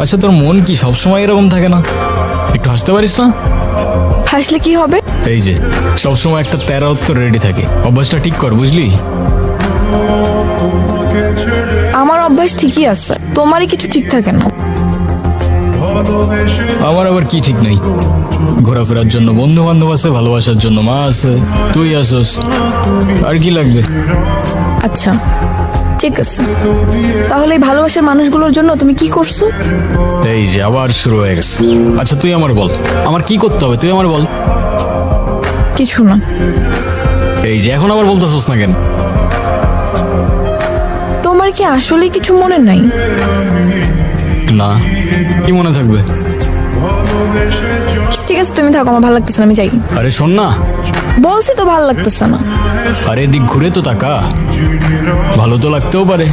আচ্ছা তোর মন কি সবসময় এরকম থাকে না? একটু হাসতে পারিস না? হাসলে কি হবে? এই যে সবসময় একটা তেরা উত্তর রেডি থাকে, অভ্যাসটা ঠিক কর, বুঝলি? আমার অভ্যাস ঠিকই আছে, তোমারই কিছু ঠিক থাকে না। আমার আবার কি ঠিক নেই? ঘোরাফেরার জন্য বন্ধু বান্ধব আছে, ভালোবাসার জন্য মা আছে, তুই আসোস, আর কি লাগবে? আচ্ছা ঠিক আছে, তাহলে এই ভালোবাসার মানুষগুলোর জন্য তুমি কি করছো? এই যে আবার শুরু হয়ে গেছে। আচ্ছা তুই আমার বল, আমার কি করতে হবে? তুই আমার বল। কিছু না। এই যে এখন আবার বলতেছস না কেন? তোমার কি আসলে কিছু মনে নাই? না, কি মনে থাকবে? ঠিক আছে তুমি থাকো, আমার ভালো লাগতেছে না, আমি যাই। আরে শোন না, বলছি তো ভালো লাগতেছে না। আরে এদিক ঘুরে তো তাকা, ভালো তো লাগতেও পারে।